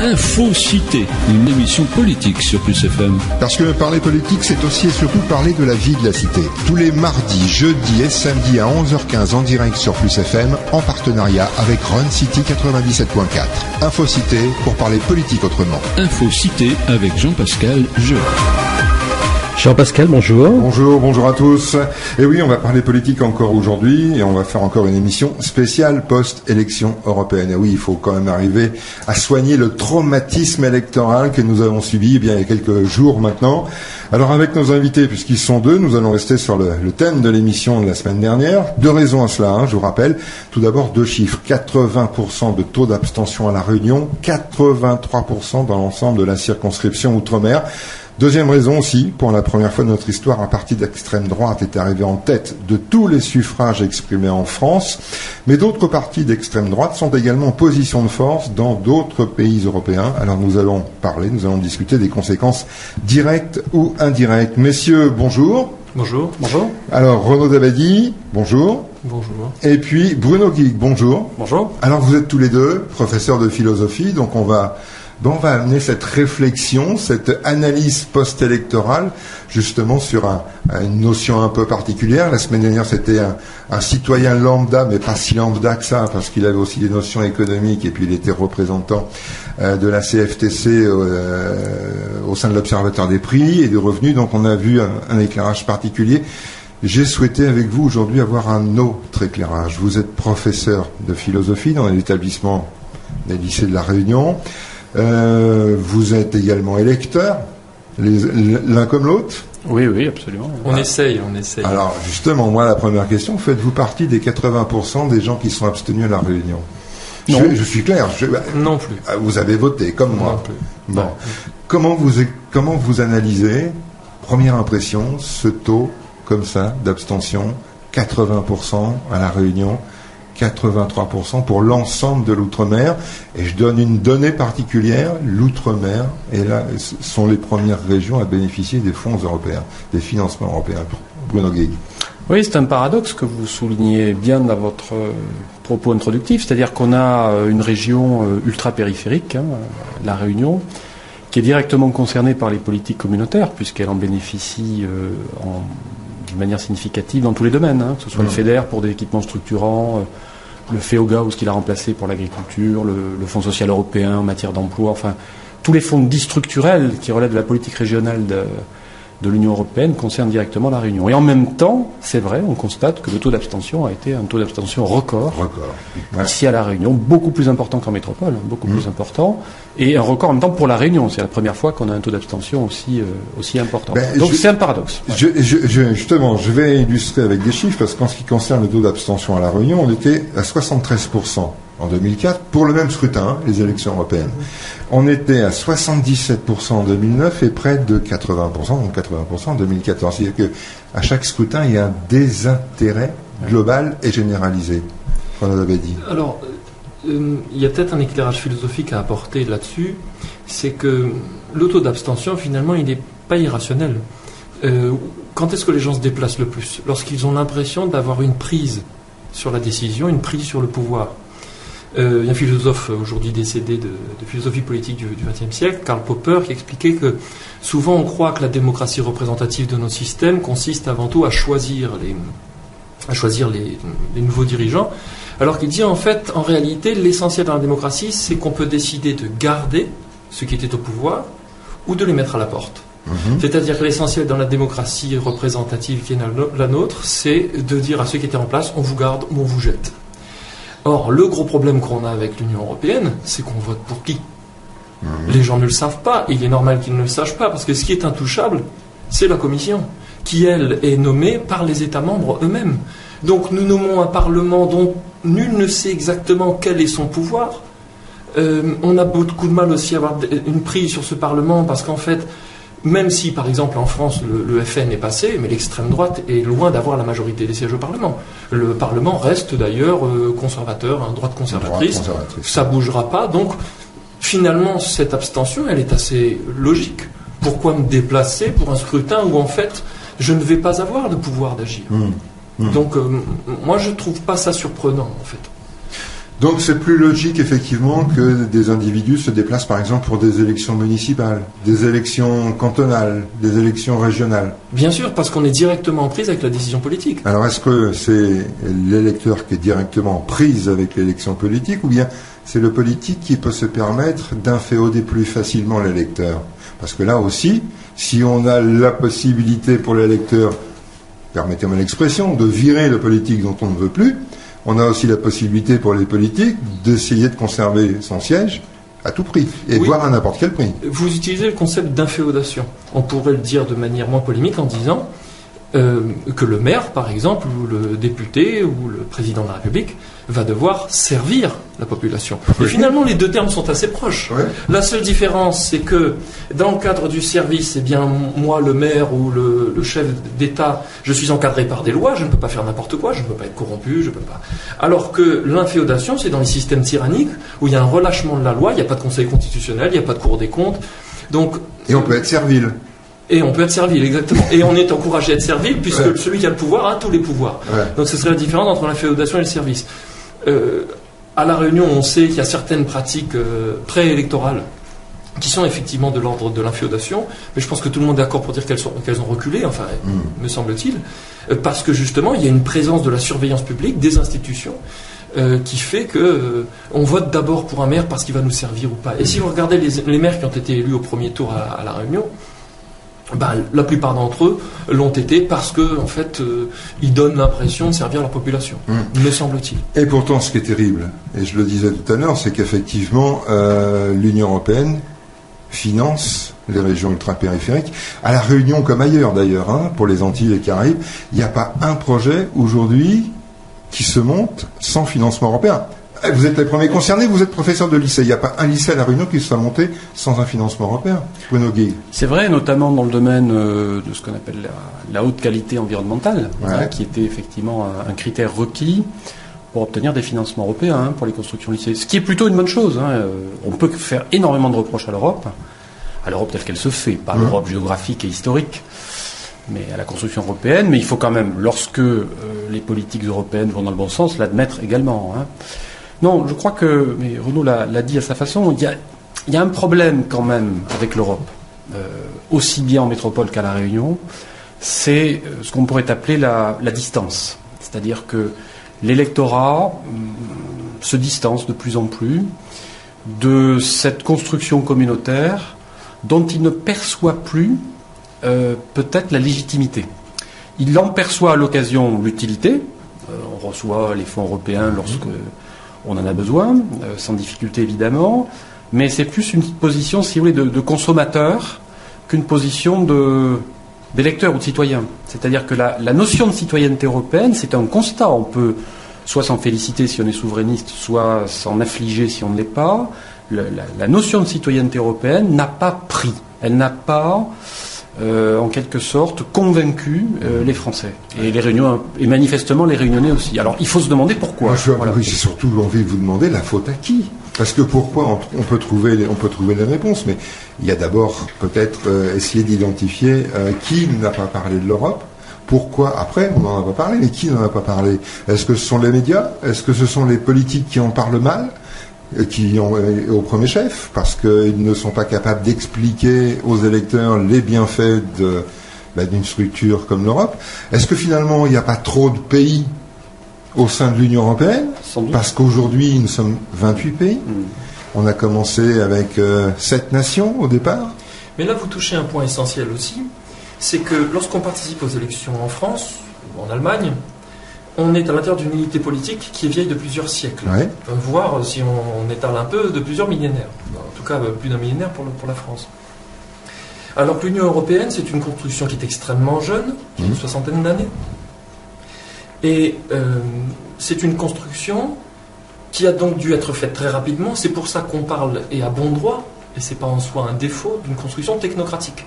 Infocité, une émission politique sur Plus FM. Parce que parler politique, c'est aussi et surtout parler de la vie de la cité. Tous les mardis, jeudis et samedis à 11h15 en direct sur Plus FM, en partenariat avec Run City 97.4. Infocité pour parler politique autrement. Infocité avec Jean-Pascal Jeu. Jean-Pascal, bonjour. Bonjour à tous. Et oui, on va parler politique encore aujourd'hui et on va faire encore une émission spéciale post-élection européenne. Et oui, il faut quand même arriver à soigner le traumatisme électoral que nous avons subi il y a quelques jours maintenant. Alors avec nos invités, puisqu'ils sont deux, nous allons rester sur le thème de l'émission de la semaine dernière. Deux raisons à cela, je vous rappelle. Tout d'abord, deux chiffres. 80% de taux d'abstention à La Réunion, 83% dans l'ensemble de la circonscription Outre-mer. Deuxième raison aussi, pour la première fois de notre histoire, un parti d'extrême droite est arrivé en tête de tous les suffrages exprimés en France. Mais d'autres partis d'extrême droite sont également en position de force dans d'autres pays européens. Alors nous allons discuter des conséquences directes ou indirectes. Messieurs, bonjour. Bonjour. Alors Renaud Dabadi, bonjour. Bonjour. Et puis Bruno Guig, bonjour. Bonjour. Alors vous êtes tous les deux professeurs de philosophie, donc on va amener cette réflexion, cette analyse post-électorale, justement sur une notion un peu particulière. La semaine dernière, c'était un citoyen lambda, mais pas si lambda que ça, parce qu'il avait aussi des notions économiques, et puis il était représentant de la CFTC au sein de l'Observatoire des prix et des revenus. Donc on a vu un éclairage particulier. J'ai souhaité avec vous aujourd'hui avoir un autre éclairage. Vous êtes professeur de philosophie dans l'établissement des lycées de La Réunion. Vous êtes également électeur, l'un comme l'autre. Oui, absolument. On essaye. Alors justement, moi la première question, faites-vous partie des 80% des gens qui sont abstenus à La Réunion? Non. Je suis clair. Non plus. Vous avez voté comme moi. Non plus. Bon. Comment vous analysez, première impression, ce taux comme ça d'abstention, 80% à La Réunion, 83% pour l'ensemble de l'outre-mer, et je donne une donnée particulière, l'outre-mer est là, sont les premières régions à bénéficier des fonds européens, des financements européens. Bruno Guig. Oui, c'est un paradoxe que vous soulignez bien dans votre propos introductif, c'est-à-dire qu'on a une région ultra-périphérique, La Réunion, qui est directement concernée par les politiques communautaires, puisqu'elle en bénéficie d'une manière significative dans tous les domaines, que ce soit le FEDER pour des équipements structurants, le FEOGA ou ce qu'il a remplacé pour l'agriculture, le Fonds social européen en matière d'emploi, enfin tous les fonds dits structurels qui relèvent de la politique régionale de l'Union européenne concernent directement La Réunion. Et en même temps, c'est vrai, on constate que le taux d'abstention a été un taux d'abstention record. Ouais. Ici à La Réunion, beaucoup plus important qu'en métropole, beaucoup plus important, et un record en même temps pour La Réunion. C'est la première fois qu'on a un taux d'abstention aussi important. Donc c'est un paradoxe. Justement, je vais illustrer avec des chiffres, parce qu'en ce qui concerne le taux d'abstention à La Réunion, on était à 73% en 2004, pour le même scrutin, les élections européennes. On était à 77% en 2009 et près de 80%, donc 80% en 2014. C'est-à-dire qu'à chaque scrutin, il y a un désintérêt global et généralisé. On l'avait dit. Alors, il y a peut-être un éclairage philosophique à apporter là-dessus, c'est que le taux d'abstention, finalement, il n'est pas irrationnel. Quand est-ce que les gens se déplacent le plus? Lorsqu'ils ont l'impression d'avoir une prise sur la décision, une prise sur le pouvoir. Il y a un philosophe aujourd'hui décédé de philosophie politique du XXe siècle, Karl Popper, qui expliquait que souvent on croit que la démocratie représentative de nos systèmes consiste avant tout à choisir les nouveaux dirigeants, alors qu'il dit en fait, en réalité, l'essentiel dans la démocratie, c'est qu'on peut décider de garder ceux qui étaient au pouvoir ou de les mettre à la porte. C'est-à-dire que l'essentiel dans la démocratie représentative qui est la nôtre, c'est de dire à ceux qui étaient en place, on vous garde ou on vous jette. Or, le gros problème qu'on a avec l'Union européenne, c'est qu'on vote pour qui? Les gens ne le savent pas, et il est normal qu'ils ne le sachent pas, parce que ce qui est intouchable, c'est la Commission, qui, elle, est nommée par les États membres eux-mêmes. Donc, nous nommons un Parlement dont nul ne sait exactement quel est son pouvoir. On a beaucoup de mal aussi à avoir une prise sur ce Parlement, parce qu'en fait, même si, par exemple, en France, le FN est passé, mais l'extrême droite est loin d'avoir la majorité des sièges au Parlement. Le Parlement reste d'ailleurs conservateur, droite conservatrice. Ça ne bougera pas. Donc, finalement, cette abstention, elle est assez logique. Pourquoi me déplacer pour un scrutin où, en fait, je ne vais pas avoir le pouvoir d'agir? Donc, moi, je ne trouve pas ça surprenant, en fait. Donc c'est plus logique effectivement que des individus se déplacent par exemple pour des élections municipales, des élections cantonales, des élections régionales. Bien sûr, parce qu'on est directement en prise avec la décision politique. Alors est-ce que c'est l'électeur qui est directement en prise avec l'élection politique, ou bien c'est le politique qui peut se permettre d'inféoder plus facilement l'électeur? Parce que là aussi, si on a la possibilité pour l'électeur, permettez-moi l'expression, de virer le politique dont on ne veut plus, on a aussi la possibilité pour les politiques d'essayer de conserver son siège à tout prix, et voire à n'importe quel prix. Vous utilisez le concept d'inféodation. On pourrait le dire de manière moins polémique en disant que le maire, par exemple, ou le député, ou le président de la République, va devoir servir la population. Et finalement, les deux termes sont assez proches. Ouais. La seule différence, c'est que dans le cadre du service, eh bien, moi, le maire ou le chef d'État, je suis encadré par des lois, je ne peux pas faire n'importe quoi, je ne peux pas être corrompu, je ne peux pas. Alors que l'inféodation, c'est dans les systèmes tyranniques où il y a un relâchement de la loi, il n'y a pas de conseil constitutionnel, il n'y a pas de cour des comptes. Donc, et on peut être servile. Et on peut être servile, exactement. Et on est encouragé à être servile, puisque celui qui a le pouvoir a tous les pouvoirs. Ouais. Donc ce serait la différence entre l'inféodation et le service. À La Réunion, on sait qu'il y a certaines pratiques préélectorales qui sont effectivement de l'ordre de l'inféodation, mais je pense que tout le monde est d'accord pour dire qu'elles ont reculé, enfin, me semble-t-il, parce que justement, il y a une présence de la surveillance publique, des institutions, qui fait que on vote d'abord pour un maire parce qu'il va nous servir ou pas. Et si vous regardez les maires qui ont été élus au premier tour à La Réunion, la plupart d'entre eux l'ont été parce que, en fait, ils donnent l'impression de servir leur population, me semble-t-il. Et pourtant, ce qui est terrible, et je le disais tout à l'heure, c'est qu'effectivement, l'Union européenne finance les régions ultra-périphériques, à La Réunion comme ailleurs d'ailleurs, pour les Antilles et les Caraïbes, il n'y a pas un projet aujourd'hui qui se monte sans financement européen. Vous êtes les premiers concernés, vous êtes professeur de lycée. Il n'y a pas un lycée à La Réunion qui soit monté sans un financement européen. Bruno Guy. C'est vrai, notamment dans le domaine de ce qu'on appelle la haute qualité environnementale, qui était effectivement un critère requis pour obtenir des financements européens pour les constructions lycées. Ce qui est plutôt une bonne chose. On peut faire énormément de reproches à l'Europe telle qu'elle se fait, pas l'Europe géographique et historique, mais à la construction européenne. Mais il faut quand même, lorsque les politiques européennes vont dans le bon sens, l'admettre également. Non, je crois que, mais Renaud l'a dit à sa façon, il y a un problème quand même avec l'Europe, aussi bien en métropole qu'à La Réunion, c'est ce qu'on pourrait appeler la distance. C'est-à-dire que l'électorat se distance de plus en plus de cette construction communautaire dont il ne perçoit plus peut-être la légitimité. Il en perçoit à l'occasion l'utilité. On reçoit les fonds européens lorsque on en a besoin, sans difficulté évidemment, mais c'est plus une position, si vous voulez, de consommateur qu'une position d'électeur ou de citoyen. C'est-à-dire que la notion de citoyenneté européenne, c'est un constat. On peut soit s'en féliciter si on est souverainiste, soit s'en affliger si on ne l'est pas. La notion de citoyenneté européenne n'a pas pris. Elle n'a pas, en quelque sorte, convaincu les Français. Et les Réunions, et manifestement les Réunionnais aussi. Alors, il faut se demander pourquoi. Oui, j'ai surtout envie de vous demander la faute à qui ? Parce que pourquoi on peut trouver les réponses, mais il y a d'abord peut-être essayer d'identifier qui n'a pas parlé de l'Europe. Pourquoi ? Après, on n'en a pas parlé, mais qui n'en a pas parlé ? Est-ce que ce sont les médias ? Est-ce que ce sont les politiques qui en parlent mal ? Qui ont au premier chef, parce qu'ils ne sont pas capables d'expliquer aux électeurs les bienfaits d'une structure comme l'Europe. Est-ce que finalement il n'y a pas trop de pays au sein de l'Union européenne ? Parce qu'aujourd'hui nous sommes 28 pays. On a commencé avec 7 nations au départ. Mais là vous touchez un point essentiel aussi, c'est que lorsqu'on participe aux élections en France ou en Allemagne, on est à l'intérieur d'une unité politique qui est vieille de plusieurs siècles, voire, si on étale un peu, de plusieurs millénaires. En tout cas, plus d'un millénaire pour la France. Alors que l'Union européenne, c'est une construction qui est extrêmement jeune, qui a une soixantaine d'années. Et c'est une construction qui a donc dû être faite très rapidement. C'est pour ça qu'on parle, et à bon droit, et c'est pas en soi un défaut, d'une construction technocratique.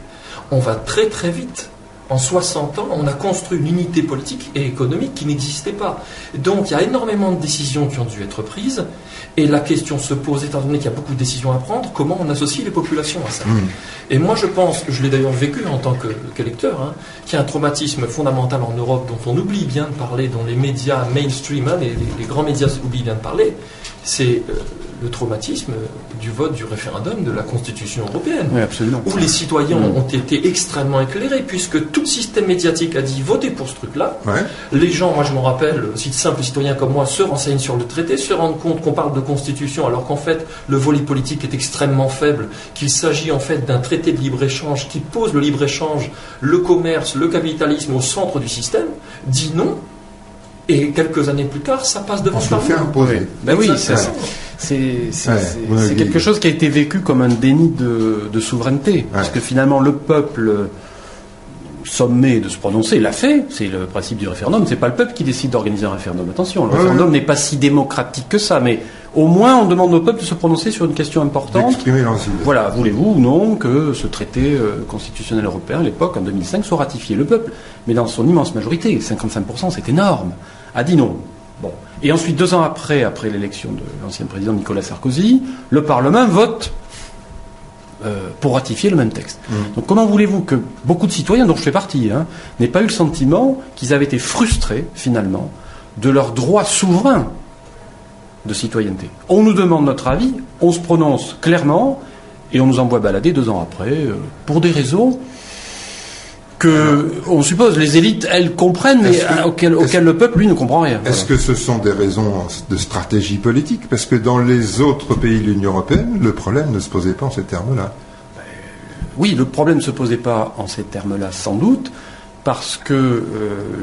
On va très très vite. En 60 ans, on a construit une unité politique et économique qui n'existait pas. Donc il y a énormément de décisions qui ont dû être prises, et la question se pose, étant donné qu'il y a beaucoup de décisions à prendre, comment on associe les populations à ça. Et moi je pense, je l'ai d'ailleurs vécu en tant qu'électeur, qu'il y a un traumatisme fondamental en Europe dont on oublie bien de parler, dont les médias mainstream, les grands médias oublient bien de parler, c'est le traumatisme du vote du référendum de la Constitution européenne. Oui, absolument. Où les citoyens ont été extrêmement éclairés, puisque tout le système médiatique a dit votez pour ce truc-là. Ouais. Les gens, moi je me rappelle, simples citoyens comme moi, se renseignent sur le traité, se rendent compte qu'on parle de Constitution, alors qu'en fait, le volet politique est extrêmement faible, qu'il s'agit en fait d'un traité de libre-échange qui pose le libre-échange, le commerce, le capitalisme au centre du système, dit non. Et quelques années plus tard, ça passe devant le On se le fait Parlement. imposer. Ben oui, Exactement. c'est quelque chose qui a été vécu comme un déni de souveraineté. Parce que finalement, le peuple, sommé de se prononcer, l'a fait. C'est le principe du référendum. C'est pas le peuple qui décide d'organiser un référendum. Attention, le référendum n'est pas si démocratique que ça. Mais au moins, on demande au peuple de se prononcer sur une question importante. D'exprimer leurs idées. Voilà, voulez-vous ou non que ce traité constitutionnel européen, à l'époque, en 2005, soit ratifié? Le peuple, mais dans son immense majorité, 55%, c'est énorme, a dit non. Bon. Et ensuite, 2 ans après l'élection de l'ancien président Nicolas Sarkozy, le Parlement vote pour ratifier le même texte. Donc comment voulez-vous que beaucoup de citoyens, dont je fais partie, n'aient pas eu le sentiment qu'ils avaient été frustrés, finalement, de leur droit souverain de citoyenneté? On nous demande notre avis, on se prononce clairement, et on nous envoie balader 2 ans après, pour des raisons que, on suppose, les élites, elles comprennent, mais auxquelles le peuple, lui, ne comprend rien. Est-ce que ce sont des raisons de stratégie politique? Parce que dans les autres pays de l'Union européenne, le problème ne se posait pas en ces termes-là. Oui, le problème ne se posait pas en ces termes-là, sans doute, parce que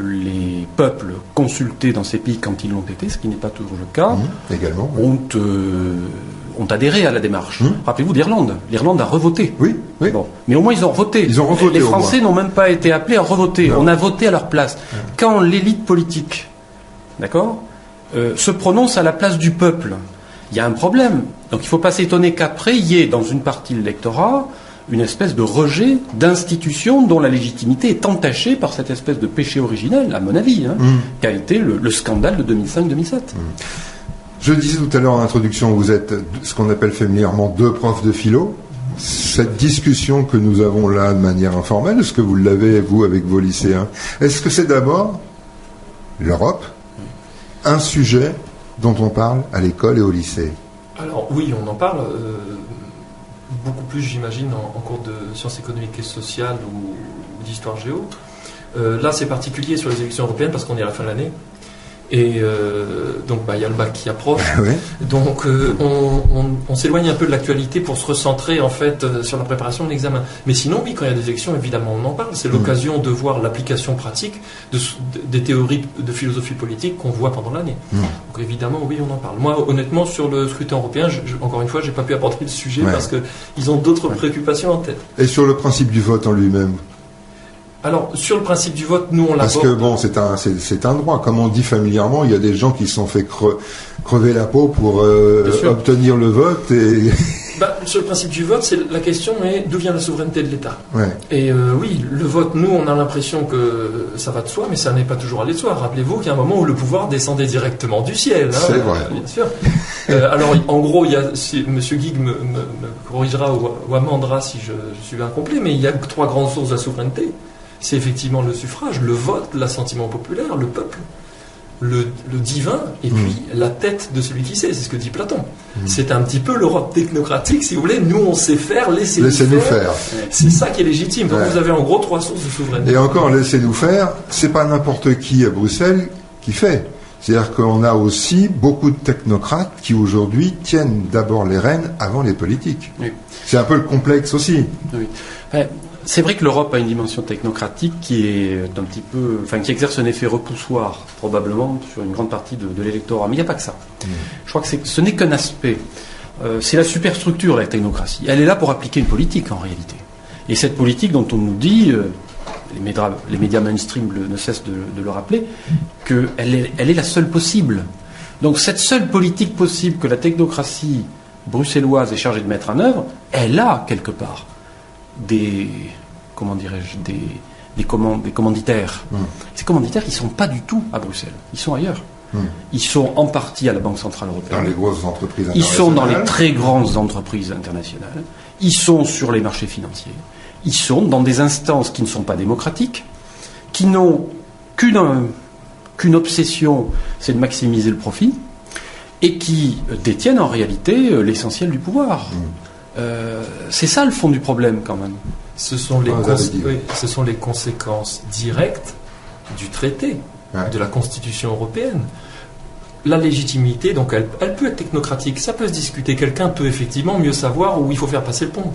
les peuples consultés dans ces pays, quand ils l'ont été, ce qui n'est pas toujours le cas, également, ont adhéré à la démarche. Rappelez-vous d'Irlande. L'Irlande a revoté. Oui. Bon. Mais au moins, ils ont revoté. Les Français n'ont même pas été appelés à revoter. Non. On a voté à leur place. Quand l'élite politique, d'accord, se prononce à la place du peuple, il y a un problème. Donc il ne faut pas s'étonner qu'après, il y ait, dans une partie de l'électorat, une espèce de rejet d'institutions dont la légitimité est entachée par cette espèce de péché originel, à mon avis, qu'a été le scandale de 2005-2007. Je disais tout à l'heure en introduction, vous êtes ce qu'on appelle familièrement 2 profs de philo. Cette discussion que nous avons là de manière informelle, est-ce que vous l'avez, vous, avec vos lycéens? Est-ce que c'est d'abord l'Europe, un sujet dont on parle à l'école et au lycée? Alors oui, on en parle beaucoup plus, j'imagine, en cours de sciences économiques et sociales ou d'histoire géo. Là, c'est particulier sur les élections européennes parce qu'on est à la fin de l'année. Et donc, il y a le bac qui approche. Oui. Donc, on s'éloigne un peu de l'actualité pour se recentrer, en fait, sur la préparation de l'examen. Mais sinon, oui, quand il y a des élections, évidemment, on en parle. C'est l'occasion de voir l'application pratique des théories de philosophie politique qu'on voit pendant l'année. Donc, évidemment, oui, on en parle. Moi, honnêtement, sur le scrutin européen, encore une fois, j'ai pas pu aborder le sujet parce qu'ils ont d'autres préoccupations en tête. Et sur le principe du vote en lui-même? Alors, sur le principe du vote, nous, on l'aborde... Parce que, bon, c'est un droit. Comme on dit familièrement, il y a des gens qui se sont fait crever la peau pour obtenir le vote. Et... sur le principe du vote, la question est d'où vient la souveraineté de l'État. Et oui, le vote, nous, on a l'impression que ça va de soi, mais ça n'est pas toujours allé de soi. Rappelez-vous qu'il y a un moment où le pouvoir descendait directement du ciel. C'est vrai. Bien sûr. Alors, en gros, si M. Guig me corrigera ou amendera si je suis incomplet, mais il y a 3 grandes sources de la souveraineté. C'est effectivement le suffrage, le vote, l'assentiment populaire, le peuple, le divin, et puis la tête de celui qui sait. C'est ce que dit Platon. C'est un petit peu l'Europe technocratique, si vous voulez. Nous, on sait faire, laissez-nous faire. C'est ça qui est légitime. Donc vous avez en gros 3 sources de souveraineté. Et encore, laissez-nous faire, c'est pas n'importe qui à Bruxelles qui fait. C'est-à-dire qu'on a aussi beaucoup de technocrates qui aujourd'hui tiennent d'abord les rênes avant les politiques. Oui. C'est un peu le complexe aussi. Oui. C'est vrai que l'Europe a une dimension technocratique qui est un petit peu, qui exerce un effet repoussoir probablement sur une grande partie de l'électorat. Mais il n'y a pas que ça. Je crois que ce n'est qu'un aspect. C'est la superstructure, la technocratie. Elle est là pour appliquer une politique en réalité. Et cette politique dont on nous dit, les médias mainstream ne cessent de le rappeler, qu'elle est la seule possible. Donc cette seule politique possible que la technocratie bruxelloise est chargée de mettre en œuvre, elle a quelque part des commanditaires. Ces commanditaires, ils ne sont pas du tout à Bruxelles. Ils sont ailleurs. Ils sont en partie à la Banque Centrale Européenne. Dans les grosses entreprises internationales. Ils sont dans les très grandes entreprises internationales. Ils sont sur les marchés financiers. Ils sont dans des instances qui ne sont pas démocratiques, qui n'ont qu'une obsession, c'est de maximiser le profit. et qui détiennent en réalité l'essentiel du pouvoir. C'est ça le fond du problème quand même. Ce sont les conséquences directes du traité, de la Constitution européenne. La légitimité, donc, elle peut être technocratique, ça peut se discuter. Quelqu'un peut effectivement mieux savoir où il faut faire passer le pont.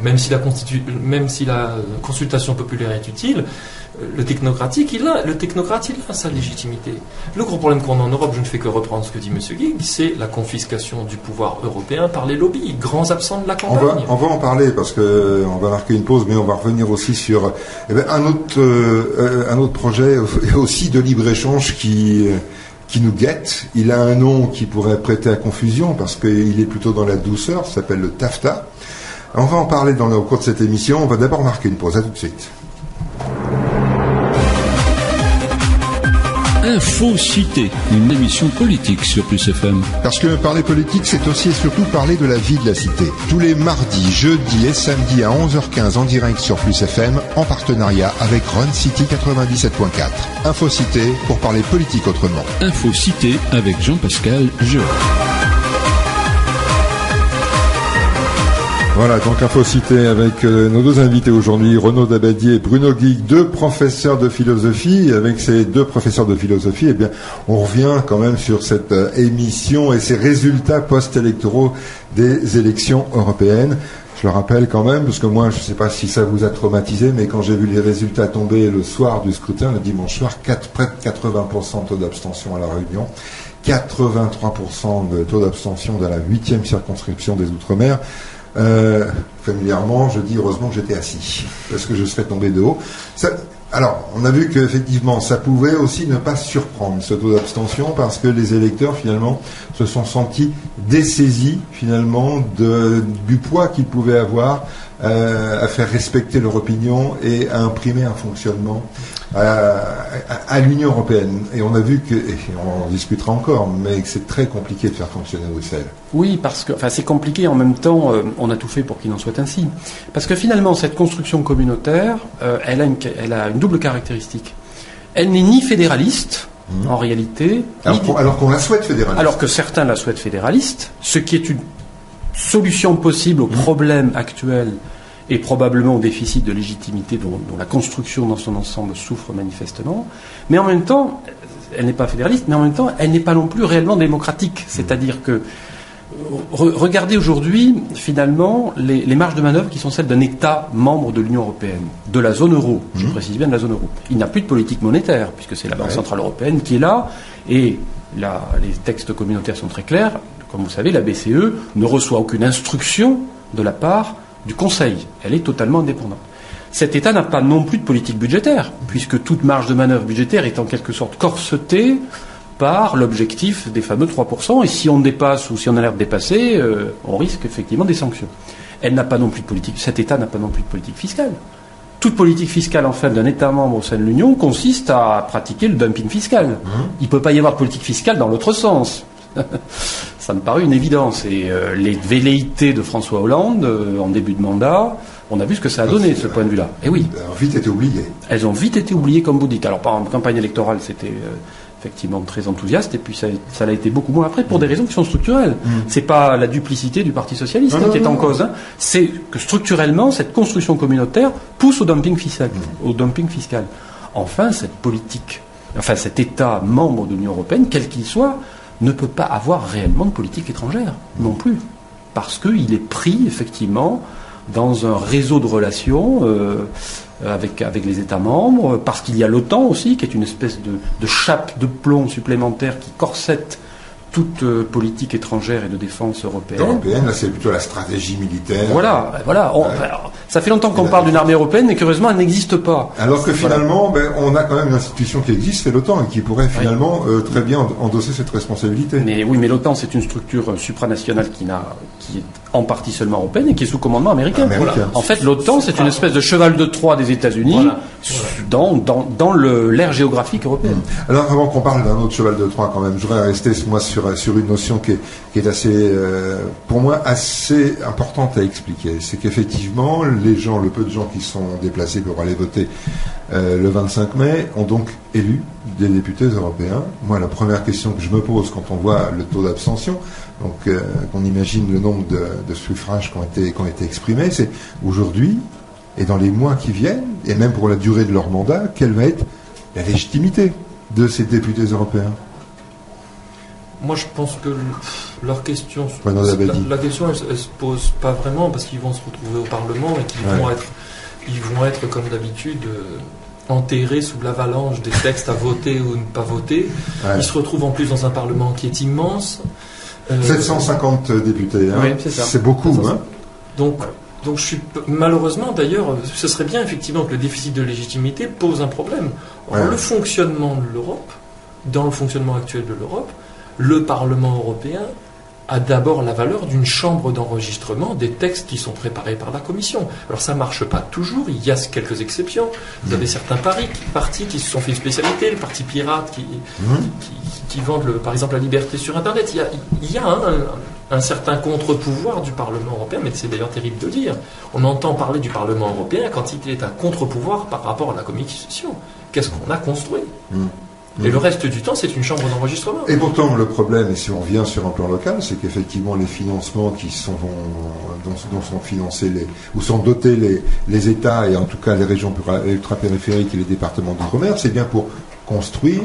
Même si la consultation populaire est utile, le technocrate, il a sa légitimité. Le gros problème qu'on a en Europe, je ne fais que reprendre ce que dit M. Guig, c'est la confiscation du pouvoir européen par les lobbies, grands absents de la campagne. On va en parler parce que on va marquer une pause, mais on va revenir aussi sur un autre projet aussi de libre-échange qui nous guette. Il a un nom qui pourrait prêter à confusion parce qu'il est plutôt dans la douceur, ça s'appelle le TAFTA. On va en parler au cours de cette émission. On va d'abord marquer une pause. À tout de suite. Info Cité, une émission politique sur Plus FM. Parce que parler politique, c'est aussi et surtout parler de la vie de la cité. Tous les mardis, jeudis et samedis à 11h15 en direct sur Plus FM, en partenariat avec Run City 97.4. Info Cité pour parler politique autrement. Info Cité avec Jean-Pascal Jeu. Voilà, donc Infocité avec nos deux invités aujourd'hui, Renaud Dabadier et Bruno Guig, deux professeurs de philosophie. Avec ces deux professeurs de philosophie, eh bien, on revient quand même sur cette émission et ses résultats post-électoraux des élections européennes. Je le rappelle quand même, parce que moi, je ne sais pas si ça vous a traumatisé, mais quand j'ai vu les résultats tomber le soir du scrutin, le dimanche soir, près de 80% de taux d'abstention à La Réunion, 83% de taux d'abstention dans la 8e circonscription des Outre-mer. Familièrement, je dis heureusement que j'étais assis, parce que je serais tombé de haut. Alors, on a vu qu'effectivement, ça pouvait aussi ne pas surprendre, ce taux d'abstention, parce que les électeurs, finalement, se sont sentis dessaisis, finalement, du poids qu'ils pouvaient avoir à faire respecter leur opinion et à imprimer un fonctionnement à l'Union européenne. Et on a vu que, et on en discutera encore, mais que c'est très compliqué de faire fonctionner Bruxelles. Oui, parce que, c'est compliqué, en même temps, on a tout fait pour qu'il en soit ainsi. Parce que finalement, cette construction communautaire, elle a une double caractéristique. Elle n'est ni fédéraliste, en réalité. Alors qu'on la souhaite fédéraliste. Alors que certains la souhaitent fédéraliste, ce qui est une solution possible au problème actuel et probablement au déficit de légitimité dont la construction dans son ensemble souffre manifestement. Mais en même temps, elle n'est pas fédéraliste, mais en même temps, elle n'est pas non plus réellement démocratique. C'est-à-dire que, regardez aujourd'hui, finalement, les marges de manœuvre qui sont celles d'un État membre de l'Union européenne, de la zone euro, je précise bien de la zone euro. Il n'a plus de politique monétaire, puisque c'est la Banque centrale européenne qui est là, et là, les textes communautaires sont très clairs. Comme vous savez, la BCE ne reçoit aucune instruction de la part du Conseil. Elle est totalement indépendante. Cet État n'a pas non plus de politique budgétaire, puisque toute marge de manœuvre budgétaire est en quelque sorte corsetée par l'objectif des fameux 3%, et si on dépasse ou si on a l'air de dépasser, on risque effectivement des sanctions. Elle n'a pas non plus de politique, cet État n'a pas non plus de politique fiscale. Toute politique fiscale, en fait, d'un État membre au sein de l'Union consiste à pratiquer le dumping fiscal. Il ne peut pas y avoir de politique fiscale dans l'autre sens. Ça me paraît une évidence. Et les velléités de François Hollande, en début de mandat, on a vu ce que ça a donné, ce point de vue-là. Et oui. Elles ont vite été oubliées. Elles ont vite été oubliées, comme vous dites. Alors, par exemple, campagne électorale, c'était effectivement très enthousiaste, et puis ça l'a été beaucoup moins après, pour des raisons qui sont structurelles. C'est pas la duplicité du Parti Socialiste qui est en cause. C'est que structurellement, cette construction communautaire pousse au dumping fiscal. Enfin, cette politique, cet État membre de l'Union européenne, quel qu'il soit, ne peut pas avoir réellement de politique étrangère, non plus. Parce qu'il est pris, effectivement, dans un réseau de relations avec les États membres, parce qu'il y a l'OTAN aussi, qui est une espèce de chape de plomb supplémentaire qui corsette toute politique étrangère et de défense européenne. Là, c'est plutôt la stratégie militaire. Voilà. Ça fait longtemps qu'on parle d'une armée européenne, mais curieusement, elle n'existe pas. Alors que finalement, on a quand même une institution qui existe, c'est l'OTAN, et qui pourrait finalement très bien endosser cette responsabilité. Mais l'OTAN, c'est une structure supranationale qui est en partie seulement européenne et qui est sous commandement américain. Voilà. En fait, l'OTAN, c'est une espèce de cheval de Troie des États-Unis dans l'ère géographique européenne. Alors, avant qu'on parle d'un autre cheval de Troie, quand même, je voudrais rester moi sur une notion qui est assez, pour moi, assez importante à expliquer. C'est qu'effectivement, le peu de gens qui sont déplacés pour aller voter le 25 mai ont donc élu des députés européens. Moi, la première question que je me pose quand on voit le taux d'abstention, donc qu'on imagine le nombre de suffrages qui ont été exprimés, c'est aujourd'hui et dans les mois qui viennent, et même pour la durée de leur mandat, quelle va être la légitimité de ces députés européens? Moi, je pense que leur question, la question, elle se pose pas vraiment parce qu'ils vont se retrouver au Parlement et qu'ils vont être comme d'habitude enterrés sous l'avalanche des textes à voter ou ne pas voter. Ouais. Ils se retrouvent en plus dans un Parlement qui est immense. 750 députés, hein. Oui, c'est beaucoup. Ça. Hein. Donc malheureusement, d'ailleurs, ce serait bien effectivement que le déficit de légitimité pose un problème. Or, le fonctionnement de l'Europe, dans le fonctionnement actuel de l'Europe, le Parlement européen a d'abord la valeur d'une chambre d'enregistrement des textes qui sont préparés par la Commission. Alors ça ne marche pas toujours, il y a quelques exceptions. Vous avez certains partis qui se sont fait une spécialité, le parti pirate qui vendent par exemple la liberté sur Internet. Il y a un certain contre-pouvoir du Parlement européen, mais c'est d'ailleurs terrible de dire. On entend parler du Parlement européen quand il est un contre-pouvoir par rapport à la Commission. Qu'est-ce qu'on a construit Et le reste du temps, c'est une chambre d'enregistrement. Et pourtant, le problème, et si on revient sur un plan local, c'est qu'effectivement, les financements dont sont financés ou sont dotés les États, et en tout cas les régions ultra-périphériques et les départements d'outre-mer, c'est bien pour construire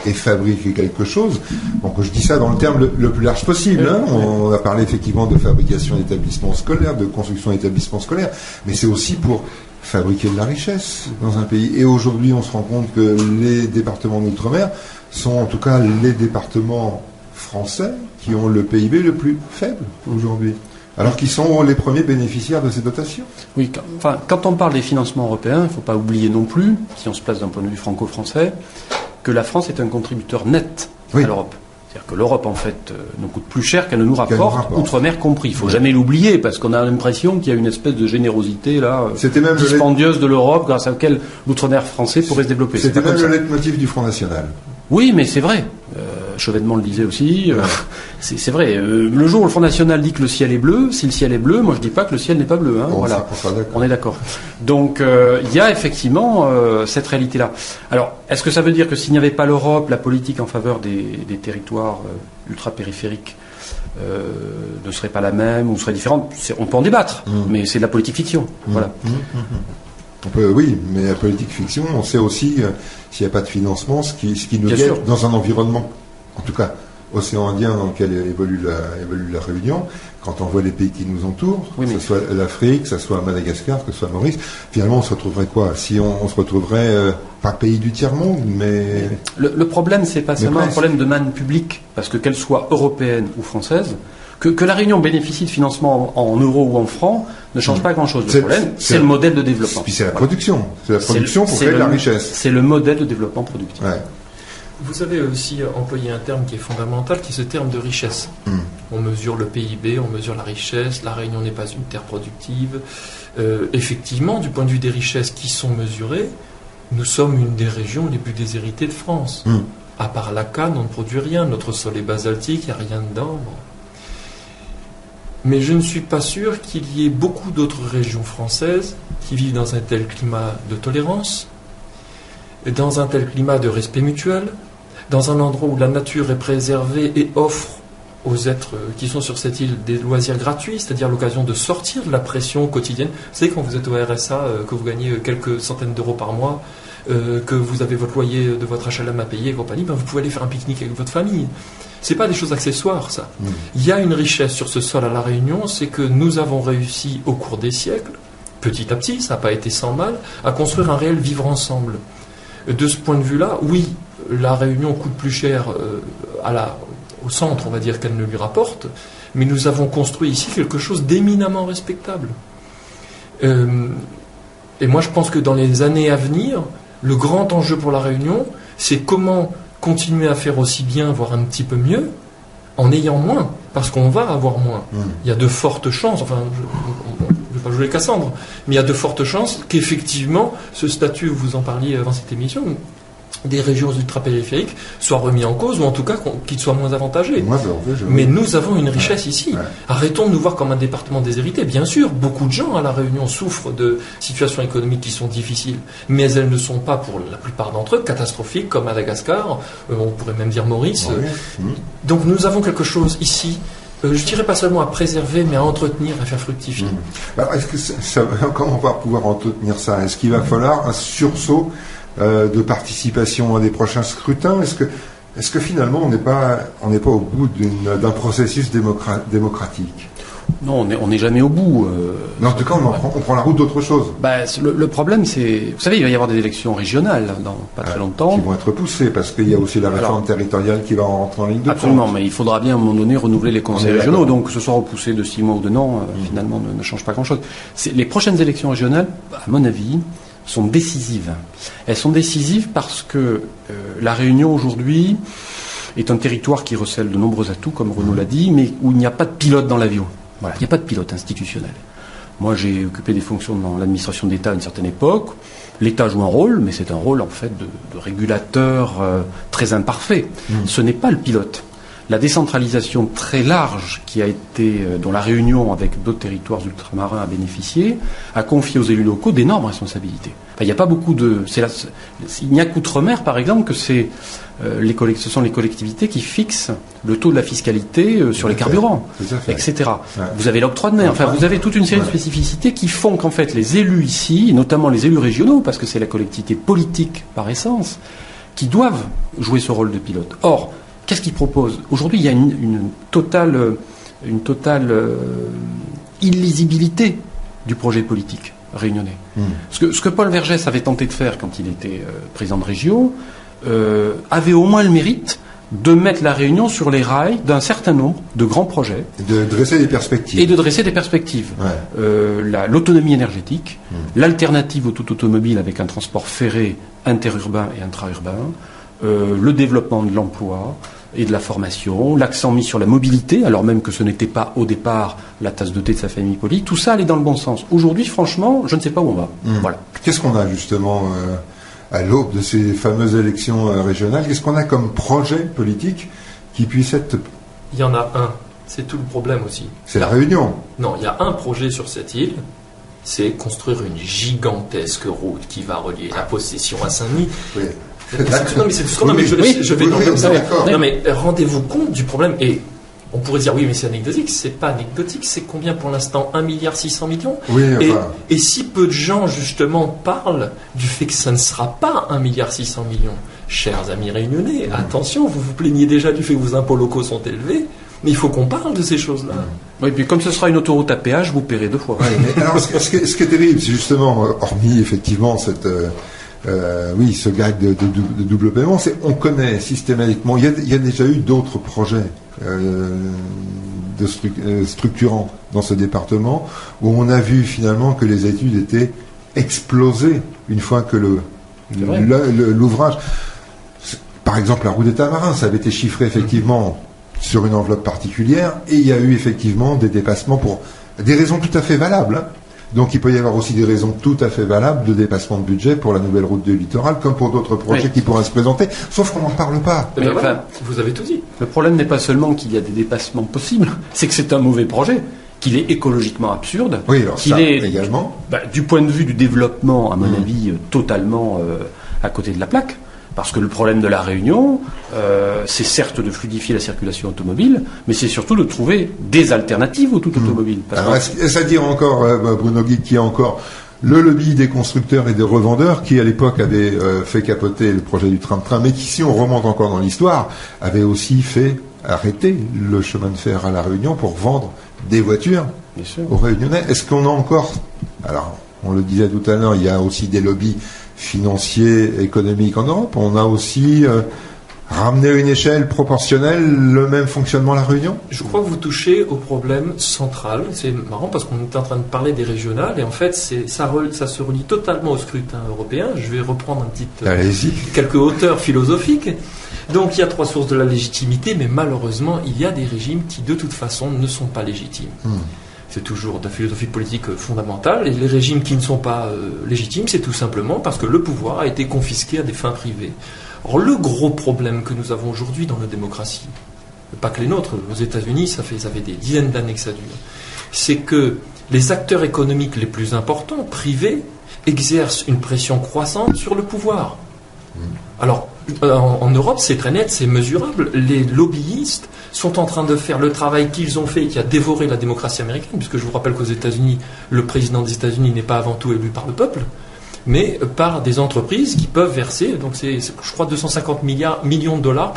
et fabriquer quelque chose. Donc je dis ça dans le terme le plus large possible. Hein. On a parlé effectivement de fabrication d'établissements scolaires, de construction d'établissements scolaires, mais c'est aussi pour fabriquer de la richesse dans un pays. Et aujourd'hui, on se rend compte que les départements d'outre-mer sont en tout cas les départements français qui ont le PIB le plus faible aujourd'hui, alors qu'ils sont les premiers bénéficiaires de ces dotations. Oui, quand on parle des financements européens, il ne faut pas oublier non plus, si on se place d'un point de vue franco-français, que la France est un contributeur net à l'Europe. C'est-à-dire que l'Europe, en fait, nous coûte plus cher qu'elle ne nous rapporte, outre-mer compris. Il ne faut jamais l'oublier, parce qu'on a l'impression qu'il y a une espèce de générosité là, dispendieuse de l'Europe, grâce à laquelle l'outre-mer français pourrait se développer. C'était même le leitmotiv du Front National. Oui, mais c'est vrai. Chevènement le disait aussi. C'est vrai. Le jour où le Front National dit que le ciel est bleu, si le ciel est bleu, moi je dis pas que le ciel n'est pas bleu. Hein, voilà. On est d'accord. Donc il y a effectivement cette réalité-là. Alors, est-ce que ça veut dire que s'il n'y avait pas l'Europe, la politique en faveur des territoires ultra-périphériques ne serait pas la même ou serait différente? On peut en débattre, mais c'est de la politique fiction. Voilà. Oui, mais la politique fiction, on sait aussi, s'il n'y a pas de financement, ce qui nous guette dans un environnement, en tout cas océan Indien dans lequel évolue la Réunion, quand on voit les pays qui nous entourent, que ce soit l'Afrique, que ce soit Madagascar, que ce soit Maurice, finalement on se retrouverait quoi? Si on se retrouverait pas pays du tiers-monde, mais... Le problème, c'est pas seulement un problème de manne publique, parce que qu'elle soit européenne ou française, que la Réunion bénéficie de financement en euros ou en francs ne change pas grand-chose. Le problème, c'est le modèle de développement. Puis c'est la production. C'est la production pour créer de la richesse. C'est le modèle de développement productif. Ouais. Vous avez aussi employé un terme qui est fondamental, qui est ce terme de richesse. On mesure le PIB, on mesure la richesse. La Réunion n'est pas une terre productive. Effectivement, du point de vue des richesses qui sont mesurées, nous sommes une des régions les plus déshéritées de France. À part la canne, on ne produit rien. Notre sol est basaltique, il n'y a rien dedans. Bon. Mais je ne suis pas sûr qu'il y ait beaucoup d'autres régions françaises qui vivent dans un tel climat de tolérance, dans un tel climat de respect mutuel, dans un endroit où la nature est préservée et offre aux êtres qui sont sur cette île des loisirs gratuits, c'est-à-dire l'occasion de sortir de la pression quotidienne. Vous savez, quand vous êtes au RSA, que vous gagnez quelques centaines d'euros par mois, que vous avez votre loyer de votre HLM à payer et compagnie, vous pouvez aller faire un pique-nique avec votre famille. C'est pas des choses accessoires, ça. Il y a une richesse sur ce sol à La Réunion, c'est que nous avons réussi au cours des siècles, petit à petit, ça n'a pas été sans mal, à construire un réel vivre ensemble. De ce point de vue-là, oui, La Réunion coûte plus cher au centre, on va dire, qu'elle ne lui rapporte, mais nous avons construit ici quelque chose d'éminemment respectable. Et moi, je pense que dans les années à venir, le grand enjeu pour La Réunion, c'est comment continuer à faire aussi bien, voire un petit peu mieux, en ayant moins, parce qu'on va avoir moins. Il y a de fortes chances, enfin, je ne vais pas jouer les Cassandres, mais il y a de fortes chances qu'effectivement, ce statut, vous en parliez avant cette émission, des régions ultra-périphériques soit remis en cause, ou en tout cas qu'ils soient moins avantagés. Mais nous avons une richesse ici. Ouais. Arrêtons de nous voir comme un département déshérité. Bien sûr, beaucoup de gens à La Réunion souffrent de situations économiques qui sont difficiles, mais elles ne sont pas, pour la plupart d'entre eux, catastrophiques, comme Madagascar, on pourrait même dire Maurice. Donc nous avons quelque chose ici, je dirais pas seulement à préserver, mais à entretenir, à faire fructifier. Alors, est-ce que comment on va pouvoir entretenir ça? Est-ce qu'il va falloir un sursaut de participation à des prochains scrutins? Est-ce que finalement on n'est pas au bout d'un processus démocratique? Non, on n'est jamais au bout. Mais en tout cas, on prend la route d'autre chose. Le problème, c'est... Vous savez, il va y avoir des élections régionales dans pas très longtemps. Qui vont être poussées, parce qu'il y a aussi la réforme territoriale qui va rentrer en ligne de compte. Absolument, mais il faudra bien à un moment donné renouveler les conseils régionaux. Donc que ce soit repoussé de 6 mois ou de non, finalement, ne change pas grand-chose. Les prochaines élections régionales, à mon avis, sont décisives. Elles sont décisives parce que La Réunion, aujourd'hui, est un territoire qui recèle de nombreux atouts, comme Renaud l'a dit, mais où il n'y a pas de pilote dans l'avion. Voilà, il n'y a pas de pilote institutionnel. Moi, j'ai occupé des fonctions dans l'administration d'État à une certaine époque. L'État joue un rôle, mais c'est un rôle, en fait, de régulateur très imparfait. Ce n'est pas le pilote. La décentralisation très large qui a été, dont La Réunion, avec d'autres territoires ultramarins, a bénéficié, a confié aux élus locaux d'énormes responsabilités. Enfin, il n'y a pas beaucoup de... il n'y a qu'Outre-mer, par exemple, que ce sont les collectivités qui fixent le taux de la fiscalité sur les carburants, etc. Ouais. Vous avez l'octroi de mer. Enfin, vous avez toute une série de spécificités qui font qu'en fait, les élus ici, notamment les élus régionaux, parce que c'est la collectivité politique par essence, qui doivent jouer ce rôle de pilote. Or, qu'est-ce qu'ils proposent? Aujourd'hui, il y a une totale illisibilité du projet politique réunionnais. Ce que Paul Vergès avait tenté de faire quand il était président de région avait au moins le mérite de mettre La Réunion sur les rails d'un certain nombre de grands projets. De dresser des perspectives. Et de dresser des perspectives. Ouais. L'autonomie énergétique, l'alternative au tout automobile avec un transport ferré interurbain et intra-urbain, le développement de l'emploi et de la formation, l'accent mis sur la mobilité, alors même que ce n'était pas au départ la tasse de thé de sa famille politique, tout ça allait dans le bon sens. Aujourd'hui, franchement, je ne sais pas où on va. Voilà. Qu'est-ce qu'on a justement à l'aube de ces fameuses élections régionales? Qu'est-ce qu'on a comme projet politique qui puisse être... Il y en a un, c'est tout le problème aussi. C'est La Réunion. Non, il y a un projet sur cette île, c'est construire une gigantesque route qui va relier la Possession à Saint-Denis. Oui. Non mais c'est tout ce qu'on a, mais je vais dans ça. Non mais rendez-vous compte du problème. Et on pourrait dire oui mais c'est anecdotique. C'est pas anecdotique. C'est combien pour l'instant? 1,6 milliard. Oui, et si peu de gens justement parlent du fait que ça ne sera pas 1,6 milliard. Chers amis réunionnais, attention, vous vous plaignez déjà du fait que vos impôts locaux sont élevés. Mais il faut qu'on parle de ces choses-là. Oui, et puis comme ce sera une autoroute à péage, vous paierez 2 fois. Ouais, mais alors, ce qui est terrible, c'est justement, hormis effectivement cette... ce gag de double paiement, on connaît systématiquement, il y a déjà eu d'autres projets structurants dans ce département où on a vu finalement que les études étaient explosées une fois que l'ouvrage... Par exemple, la route des Tamarins, ça avait été chiffré effectivement sur une enveloppe particulière et il y a eu effectivement des dépassements pour des raisons tout à fait valables. Donc il peut y avoir aussi des raisons tout à fait valables de dépassement de budget pour la nouvelle route du littoral, comme pour d'autres projets qui pourraient se présenter, sauf qu'on n'en parle pas. Mais enfin, vous avez tout dit. Le problème n'est pas seulement qu'il y a des dépassements possibles, c'est que c'est un mauvais projet, qu'il est écologiquement absurde, oui, alors qu'il ça, est, également. Du point de vue du développement, à mon avis, totalement à côté de la plaque. Parce que le problème de La Réunion, c'est certes de fluidifier la circulation automobile, mais c'est surtout de trouver des alternatives au tout automobile. Est-ce à dire encore, Bruno Guy, qu'il y a encore le lobby des constructeurs et des revendeurs qui, à l'époque, avait fait capoter le projet du train-de-train, mais qui, si on remonte encore dans l'histoire, avait aussi fait arrêter le chemin de fer à La Réunion pour vendre des voitures aux Réunionnais. Est-ce qu'on a encore... Alors, on le disait tout à l'heure, il y a aussi des lobbies financiers, économiques en Europe. On a aussi ramené à une échelle proportionnelle le même fonctionnement à La Réunion. Je crois que vous touchez au problème central. C'est marrant parce qu'on est en train de parler des régionales et en fait ça se relie totalement au scrutin européen. Je vais reprendre quelques hauteurs philosophiques. Donc il y a 3 sources de la légitimité, mais malheureusement, il y a des régimes qui, de toute façon, ne sont pas légitimes. C'est toujours de la philosophie politique fondamentale. Et les régimes qui ne sont pas légitimes, c'est tout simplement parce que le pouvoir a été confisqué à des fins privées. Or, le gros problème que nous avons aujourd'hui dans nos démocraties, pas que les nôtres, aux États-Unis, ça fait des dizaines d'années que ça dure, c'est que les acteurs économiques les plus importants, privés, exercent une pression croissante sur le pouvoir. Alors, en Europe, c'est très net, c'est mesurable. Les lobbyistes sont en train de faire le travail qu'ils ont fait et qui a dévoré la démocratie américaine, puisque je vous rappelle qu'aux États-Unis, le président des États-Unis n'est pas avant tout élu par le peuple, mais par des entreprises qui peuvent verser, donc c'est je crois 250 millions de dollars,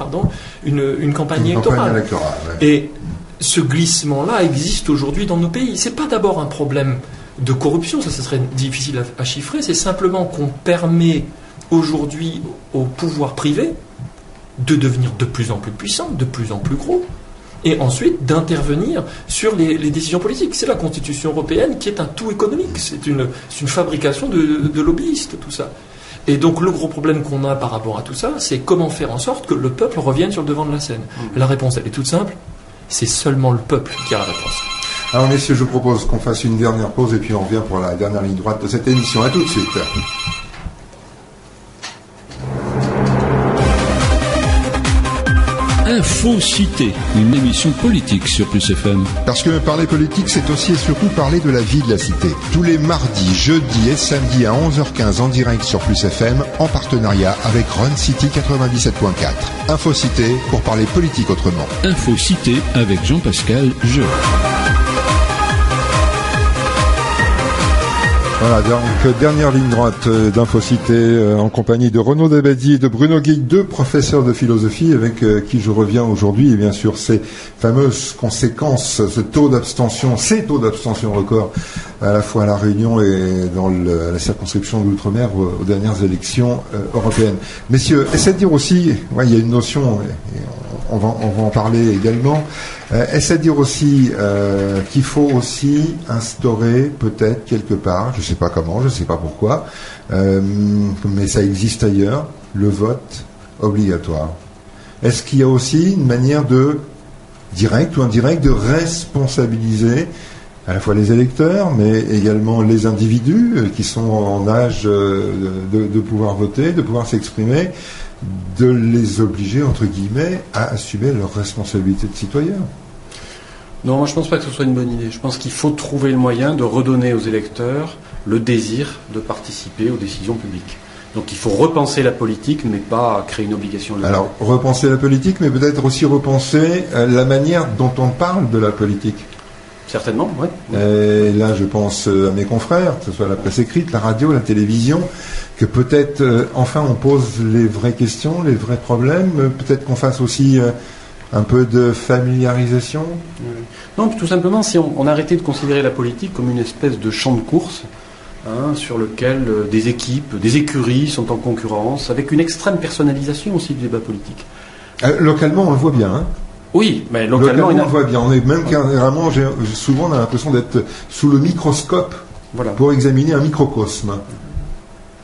une campagne électorale. Ouais. Et ce glissement-là existe aujourd'hui dans nos pays. C'est pas d'abord un problème de corruption, ça serait difficile à chiffrer, c'est simplement qu'on permet aujourd'hui au pouvoir privé de devenir de plus en plus puissant, de plus en plus gros, et ensuite d'intervenir sur les décisions politiques. C'est la Constitution européenne qui est un tout économique, c'est une fabrication de lobbyistes, tout ça. Et donc le gros problème qu'on a par rapport à tout ça, c'est comment faire en sorte que le peuple revienne sur le devant de la scène. La réponse, elle est toute simple, c'est seulement le peuple qui a la réponse. Alors messieurs, je propose qu'on fasse une dernière pause et puis on revient pour la dernière ligne droite de cette émission. À tout de suite. Info-Cité, une émission politique sur Plus FM. Parce que parler politique, c'est aussi et surtout parler de la vie de la cité. Tous les mardis, jeudis et samedis à 11h15 en direct sur Plus FM, en partenariat avec Run City 97.4. Info-Cité pour parler politique autrement. Info-Cité avec Jean-Pascal Jeu. Voilà, donc dernière ligne droite d'Infocité en compagnie de Renaud Dabadie et de Bruno Guic, 2 professeurs de philosophie avec qui je reviens aujourd'hui, et bien sûr ces fameuses conséquences, ces taux d'abstention records à la fois à La Réunion et dans la circonscription de l'Outre-mer aux dernières élections européennes. Messieurs, essayez de dire aussi, il y a une notion, on va en parler également, est-ce à dire aussi qu'il faut aussi instaurer peut-être quelque part, je ne sais pas comment, je ne sais pas pourquoi, mais ça existe ailleurs, le vote obligatoire. Est-ce qu'il y a aussi une manière directe ou indirecte de responsabiliser à la fois les électeurs, mais également les individus qui sont en âge de pouvoir voter, de pouvoir s'exprimer, de les obliger, entre guillemets, à assumer leurs responsabilités de citoyens? Non, moi je ne pense pas que ce soit une bonne idée. Je pense qu'il faut trouver le moyen de redonner aux électeurs le désir de participer aux décisions publiques. Donc il faut repenser la politique, mais pas créer une obligation légale. Alors, repenser la politique, mais peut-être aussi repenser la manière dont on parle de la politique. Certainement, oui. Et là, je pense à mes confrères, que ce soit la presse écrite, la radio, la télévision, que peut-être, enfin, on pose les vraies questions, les vrais problèmes, peut-être qu'on fasse aussi un peu de familiarisation. Non, tout simplement, si on arrêtait de considérer la politique comme une espèce de champ de course, sur lequel des équipes, des écuries sont en concurrence, avec une extrême personnalisation aussi du débat politique. Localement, on le voit bien, Oui, mais localement on le voit bien. On est même carrément, souvent on a l'impression d'être sous le microscope pour examiner un microcosme.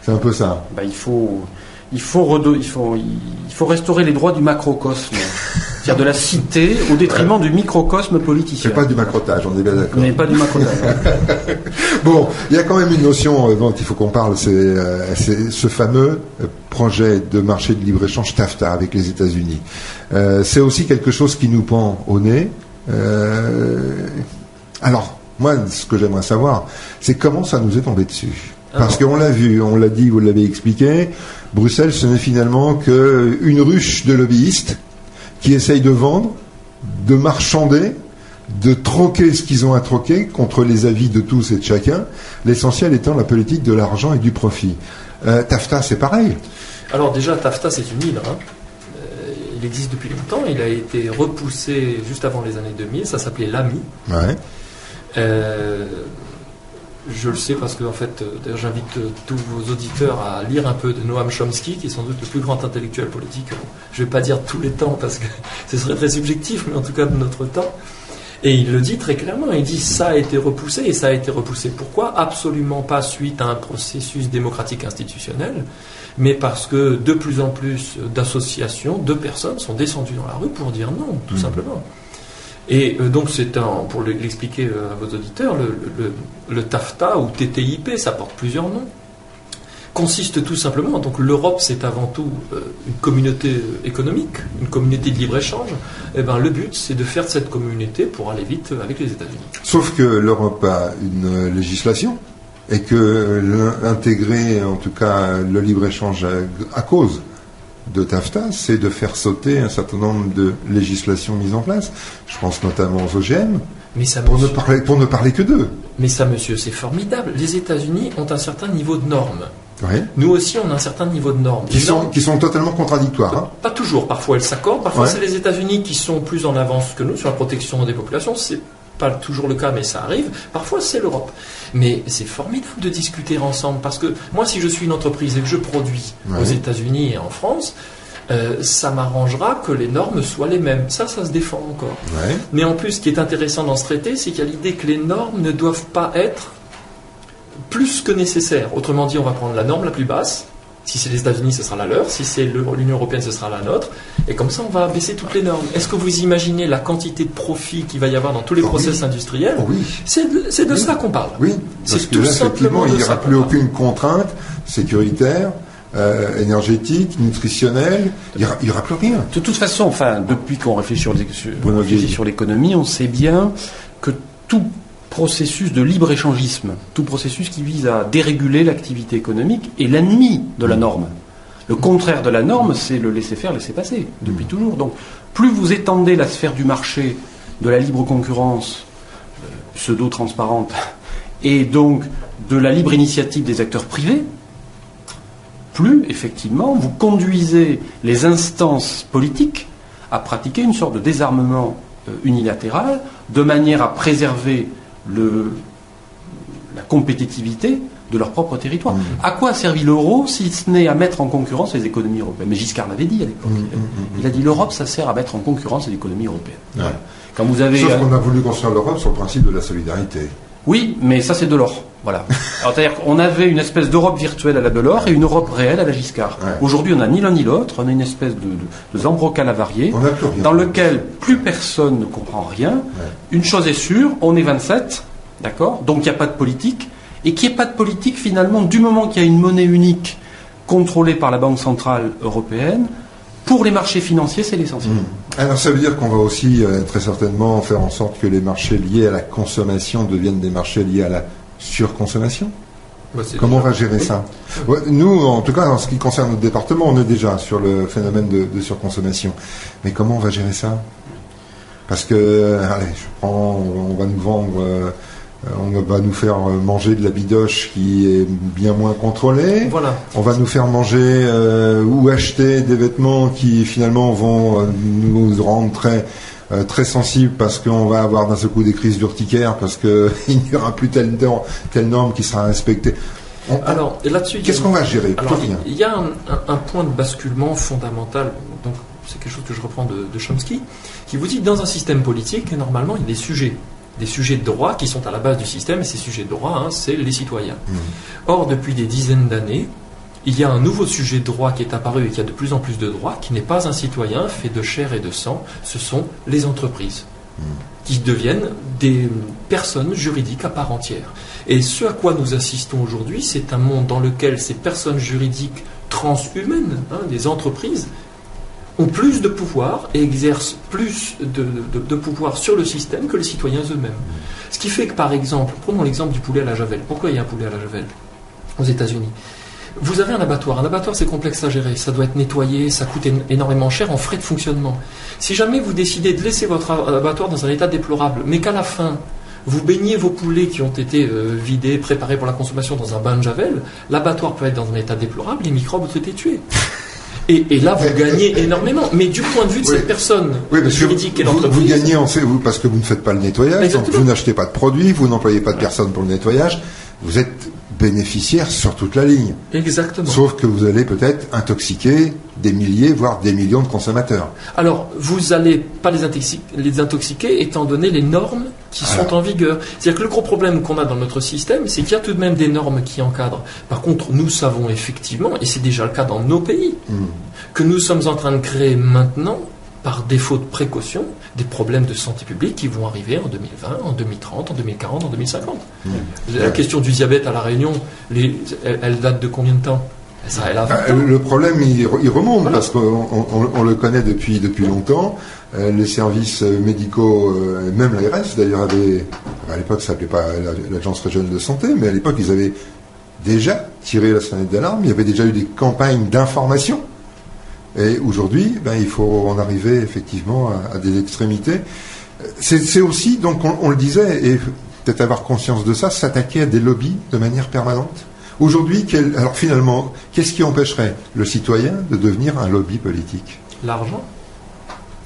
C'est un peu ça. Il faut restaurer les droits du macrocosme, c'est-à-dire de la cité au détriment du microcosme politicien. C'est pas du macrotage, on est bien d'accord. Mais pas du macrotage. Bon, il y a quand même une notion dont il faut qu'on parle, c'est ce fameux projet de marché de libre-échange TAFTA avec les États-Unis. C'est aussi quelque chose qui nous pend au nez. Alors, moi, ce que j'aimerais savoir, c'est comment ça nous est tombé dessus. Parce qu'on l'a vu, on l'a dit, vous l'avez expliqué, Bruxelles, ce n'est finalement qu'une ruche de lobbyistes qui essayent de vendre, de marchander, de troquer ce qu'ils ont à troquer contre les avis de tous et de chacun, l'essentiel étant la politique de l'argent et du profit. TAFTA, c'est pareil. Alors déjà, TAFTA, c'est une île. Il existe depuis longtemps, il a été repoussé juste avant les années 2000, ça s'appelait l'AMI. Ouais. Je le sais parce que, en fait, d'ailleurs, j'invite tous vos auditeurs à lire un peu de Noam Chomsky, qui est sans doute le plus grand intellectuel politique. Je ne vais pas dire tous les temps parce que ce serait très subjectif, mais en tout cas de notre temps. Et il le dit très clairement, il dit ça a été repoussé, et ça a été repoussé. Pourquoi ? Absolument pas suite à un processus démocratique institutionnel, mais parce que de plus en plus d'associations, de personnes sont descendues dans la rue pour dire non, tout simplement. Et donc pour l'expliquer à vos auditeurs, le TAFTA ou TTIP, ça porte plusieurs noms, consiste tout simplement, donc l'Europe c'est avant tout une communauté économique, une communauté de libre-échange, et ben le but c'est de faire de cette communauté pour aller vite avec les États-Unis. Sauf que l'Europe a une législation et que intégrer en tout cas le libre-échange à cause de TAFTA, c'est de faire sauter un certain nombre de législations mises en place. Je pense notamment aux OGM, mais ça, pour ne parler que d'eux. Mais ça, monsieur, c'est formidable. Les États-Unis ont un certain niveau de normes. Oui. Nous aussi, on a un certain niveau de normes. Qui sont totalement contradictoires. Hein. Pas toujours. Parfois, elles s'accordent. Parfois, c'est les États-Unis qui sont plus en avance que nous sur la protection des populations. C'est pas toujours le cas, mais ça arrive. Parfois, c'est l'Europe. Mais c'est formidable de discuter ensemble, parce que moi, si je suis une entreprise et que je produis aux États-Unis et en France, ça m'arrangera que les normes soient les mêmes. Ça se défend encore. Ouais. Mais en plus, ce qui est intéressant dans ce traité, c'est qu'il y a l'idée que les normes ne doivent pas être plus que nécessaire. Autrement dit, on va prendre la norme la plus basse. Si c'est les États-Unis, ce sera la leur. Si c'est l'Union européenne, ce sera la nôtre. Et comme ça, on va baisser toutes les normes. Est-ce que vous imaginez la quantité de profit qu'il va y avoir dans tous les process industriels ? Oui. C'est de ça qu'on parle. Oui, parce que là, effectivement, il n'y aura plus aucune contrainte sécuritaire, énergétique, nutritionnelle. Il n'y aura plus rien. De toute façon, enfin, depuis qu'on réfléchit sur l'économie, on sait bien que tout processus de libre-échangisme, tout processus qui vise à déréguler l'activité économique est l'ennemi de la norme. Le contraire de la norme, c'est le laisser-faire, laisser-passer, depuis toujours. Donc, plus vous étendez la sphère du marché, de la libre concurrence, pseudo-transparente, et donc de la libre initiative des acteurs privés, plus, effectivement, vous conduisez les instances politiques à pratiquer une sorte de désarmement unilatéral, de manière à préserver la compétitivité de leur propre territoire. À quoi a servi l'euro si ce n'est à mettre en concurrence les économies européennes ? Mais Giscard l'avait dit à l'époque. Il a dit l'Europe, ça sert à mettre en concurrence les économies européennes. Voilà. Quand vous avez, sauf qu'on a voulu construire l'Europe sur le principe de la solidarité. Oui, mais ça c'est Delors. Voilà. Alors, c'est-à-dire qu'on avait une espèce d'Europe virtuelle à la Delors et une Europe réelle à la Giscard. Ouais. Aujourd'hui, on n'a ni l'un ni l'autre. On a une espèce de zambrocal avarié dans lequel plus personne ne comprend rien. Ouais. Une chose est sûre, on est 27, d'accord ? Donc il n'y a pas de politique. Et qu'il n'y ait pas de politique, finalement, du moment qu'il y a une monnaie unique contrôlée par la Banque Centrale Européenne, pour les marchés financiers, c'est l'essentiel. Alors ça veut dire qu'on va aussi très certainement faire en sorte que les marchés liés à la consommation deviennent des marchés liés à la surconsommation. Comment on va gérer ça ? Ouais, nous, en tout cas, en ce qui concerne notre département, on est déjà sur le phénomène de surconsommation. Mais comment on va gérer ça ? Parce que, allez, on va nous vendre... on va nous faire manger de la bidoche qui est bien moins contrôlée. Voilà. On va nous faire manger ou acheter des vêtements qui finalement vont nous rendre très sensibles parce qu'on va avoir d'un seul coup des crises d'urticaire parce qu'il n'y aura plus telle norme qui sera respectée. Alors, et là-dessus, qu'est-ce qu'on va gérer ? Il y a un point de basculement fondamental. Donc, c'est quelque chose que je reprends de Chomsky, qui vous dit que dans un système politique, normalement, il y a des sujets de droit qui sont à la base du système, et ces sujets de droit, c'est les citoyens. Or, depuis des dizaines d'années, il y a un nouveau sujet de droit qui est apparu et qui a de plus en plus de droits, qui n'est pas un citoyen fait de chair et de sang, ce sont les entreprises, qui deviennent des personnes juridiques à part entière. Et ce à quoi nous assistons aujourd'hui, c'est un monde dans lequel ces personnes juridiques transhumaines, des entreprises, ont plus de pouvoir et exercent plus de pouvoir sur le système que les citoyens eux-mêmes. Ce qui fait que, par exemple, prenons l'exemple du poulet à la javel. Pourquoi il y a un poulet à la javel aux États-Unis ? Vous avez un abattoir. Un abattoir, c'est complexe à gérer. Ça doit être nettoyé, ça coûte énormément cher en frais de fonctionnement. Si jamais vous décidez de laisser votre abattoir dans un état déplorable, mais qu'à la fin, vous baignez vos poulets qui ont été vidés, préparés pour la consommation dans un bain de javel, l'abattoir peut être dans un état déplorable, les microbes ont été tués. Et là, vous gagnez énormément. Mais du point de vue de cette personne juridique et l'entreprise... Vous gagnez parce que vous ne faites pas le nettoyage, donc vous n'achetez pas de produits, vous n'employez pas de personnes pour le nettoyage. Vous êtes bénéficiaire sur toute la ligne. Exactement. Sauf que vous allez peut-être intoxiquer des milliers, voire des millions de consommateurs. Alors, vous n'allez pas les intoxiquer étant donné les normes qui sont en vigueur. C'est-à-dire que le gros problème qu'on a dans notre système, c'est qu'il y a tout de même des normes qui encadrent. Par contre, nous savons effectivement, et c'est déjà le cas dans nos pays, que nous sommes en train de créer maintenant, par défaut de précaution, des problèmes de santé publique qui vont arriver en 2020, en 2030, en 2040, en 2050. La question du diabète à La Réunion, elle date de combien de temps? Elle a 20 ans. Le problème, il remonte, parce qu'on le connaît depuis longtemps. Les services médicaux, même l'ARS d'ailleurs, à l'époque ça s'appelait pas l'Agence régionale de santé, mais à l'époque ils avaient déjà tiré la sonnette d'alarme, il y avait déjà eu des campagnes d'information. Et aujourd'hui, il faut en arriver effectivement à des extrémités. C'est aussi, donc on le disait, et peut-être avoir conscience de ça, s'attaquer à des lobbies de manière permanente. Aujourd'hui, alors finalement, qu'est-ce qui empêcherait le citoyen de devenir un lobby politique? L'argent.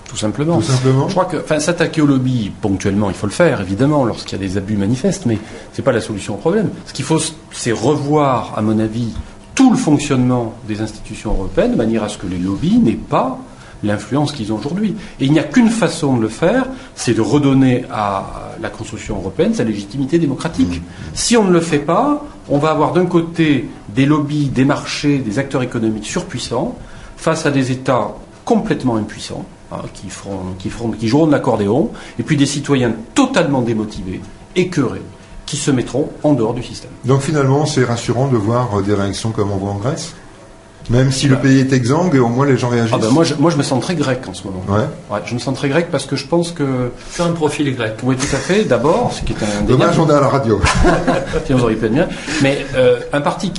Tout simplement. Tout simplement. Je crois que s'attaquer au lobby, ponctuellement, il faut le faire, évidemment, lorsqu'il y a des abus manifestes, mais ce n'est pas la solution au problème. Ce qu'il faut, c'est revoir, à mon avis, tout le fonctionnement des institutions européennes de manière à ce que les lobbies n'aient pas l'influence qu'ils ont aujourd'hui. Et il n'y a qu'une façon de le faire, c'est de redonner à la construction européenne sa légitimité démocratique. Si on ne le fait pas, on va avoir d'un côté des lobbies, des marchés, des acteurs économiques surpuissants face à des États complètement impuissants, qui joueront de l'accordéon, et puis des citoyens totalement démotivés, écœurés, qui se mettront en dehors du système. Donc finalement, c'est rassurant de voir des réactions comme on voit en Grèce? Même si le pays est exsangue, au moins les gens réagissent. Moi, je me sens très grec en ce moment. Ouais. Je me sens très grec parce que je pense que... C'est un profil grec. Oui, tout à fait. D'abord, ce qui est un... Dommage, on est à la radio. Sinon, vous auriez pu être bien. Mais un parti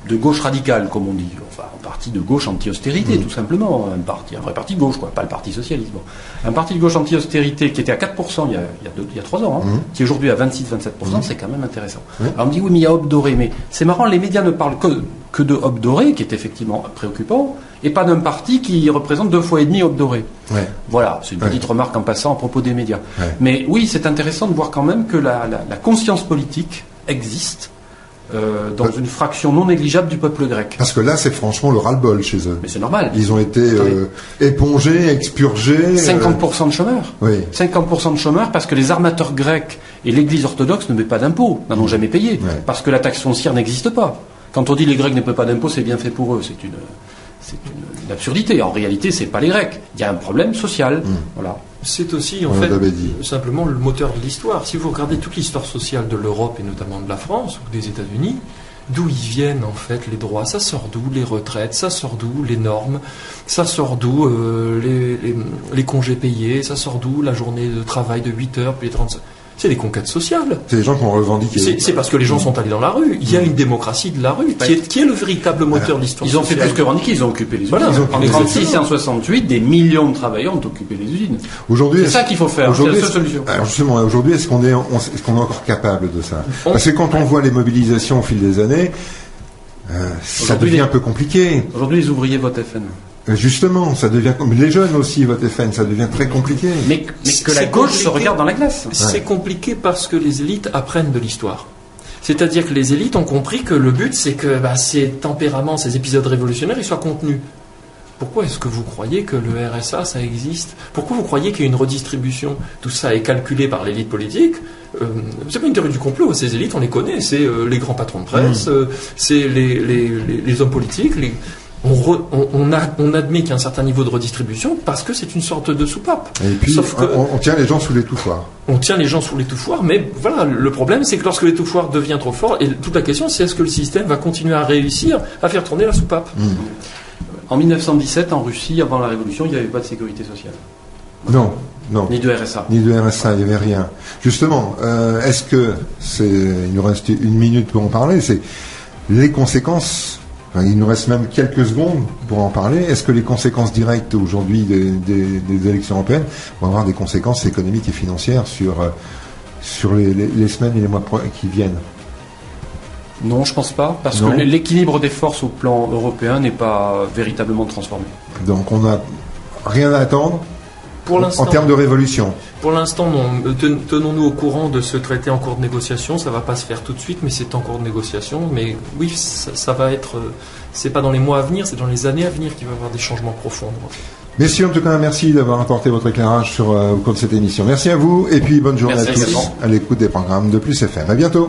de gauche radicale, comme on dit, enfin, un parti de gauche anti-austérité, tout simplement. Un vrai parti de gauche, quoi, pas le parti socialiste. Bon. Un parti de gauche anti-austérité qui était à 4% il y a 3 ans, qui est aujourd'hui à 26-27%, c'est quand même intéressant. Alors on me dit, oui, mais il y a Hope Doré. Mais c'est marrant, les médias ne parlent que de Hope Doré, qui est effectivement préoccupant, et pas d'un parti qui représente 2,5 fois Hope Doré. Ouais. Voilà, c'est une petite remarque en passant à propos des médias. Ouais. Mais oui, c'est intéressant de voir quand même que la conscience politique existe dans une fraction non négligeable du peuple grec. Parce que là, c'est franchement le ras-le-bol chez eux. Mais c'est normal. Ils ont été épongés, expurgés. 50% de chômeurs. Oui. 50% de chômeurs parce que les armateurs grecs et l'Église orthodoxe ne paient pas d'impôts, n'en ont jamais payé, parce que la taxe foncière n'existe pas. Quand on dit les Grecs ne paient pas d'impôts, c'est bien fait pour eux. C'est une absurdité. En réalité, c'est pas les Grecs. Il y a un problème social. Voilà. C'est aussi, en On fait, l'avait dit. simplement le moteur de l'histoire. Si vous regardez toute l'histoire sociale de l'Europe et notamment de la France ou des États-Unis, d'où ils viennent en fait les droits? Ça sort d'où les retraites? Ça sort d'où les normes? Ça sort d'où les congés payés? Ça sort d'où la journée de travail de 8 heures puis les 35? C'est des conquêtes sociales. C'est des gens qui ont revendiqué. C'est parce que les gens sont allés dans la rue. Il y a une démocratie de la rue qui est le véritable moteur de l'histoire Ils ont sociale. fait plus que revendiquer, ils ont occupé les usines. Voilà. En 1936 et en 1968, des millions de travailleurs ont occupé les usines. Aujourd'hui, C'est ça qu'il faut faire, c'est la seule solution. Alors justement, aujourd'hui, est-ce qu'on est encore capable de ça? Parce que quand on voit les mobilisations au fil des années, ça devient un peu compliqué. Aujourd'hui, les ouvriers votent FN. Justement, ça devient les jeunes aussi votent FN, ça devient très compliqué. Mais que la gauche se regarde dans la glace. C'est compliqué parce que les élites apprennent de l'histoire. C'est-à-dire que les élites ont compris que le but, c'est que ces tempéraments, ces épisodes révolutionnaires, ils soient contenus. Pourquoi est-ce que vous croyez que le RSA, ça existe? Pourquoi vous croyez qu'il y a une redistribution? Tout ça est calculé par l'élite politique. C'est pas une théorie du complot, ces élites, on les connaît. C'est les grands patrons de presse, c'est les hommes politiques, on admet qu'il y a un certain niveau de redistribution parce que c'est une sorte de soupape. Et puis, Sauf que on tient les gens sous l'étouffoir. on tient les gens sous l'étouffoir, mais voilà, le problème c'est que lorsque l'étouffoir devient trop fort, et toute la question c'est est-ce que le système va continuer à réussir à faire tourner la soupape? En 1917, en Russie, avant la Révolution, il n'y avait pas de sécurité sociale. Non. Ni de RSA. Ni de RSA, il n'y avait rien. Justement, est-ce que il nous reste 1 minute pour en parler, c'est les conséquences. Il nous reste même quelques secondes pour en parler. Est-ce que les conséquences directes aujourd'hui des élections européennes vont avoir des conséquences économiques et financières sur les semaines et les mois qui viennent? Non, je pense pas, parce que l'équilibre des forces au plan européen n'est pas véritablement transformé. Donc on n'a rien à attendre. Pour l'instant, en termes de révolution. Pour l'instant, non. Tenons-nous au courant de ce traité en cours de négociation. Ça va pas se faire tout de suite, mais c'est en cours de négociation. Mais oui, ça va être. C'est pas dans les mois à venir, c'est dans les années à venir qu'il va y avoir des changements profonds. Messieurs, en tout cas, merci d'avoir apporté votre éclairage au cours de cette émission. Merci à vous, et puis bonne journée à tous à l'écoute des programmes de Plus FM. À bientôt.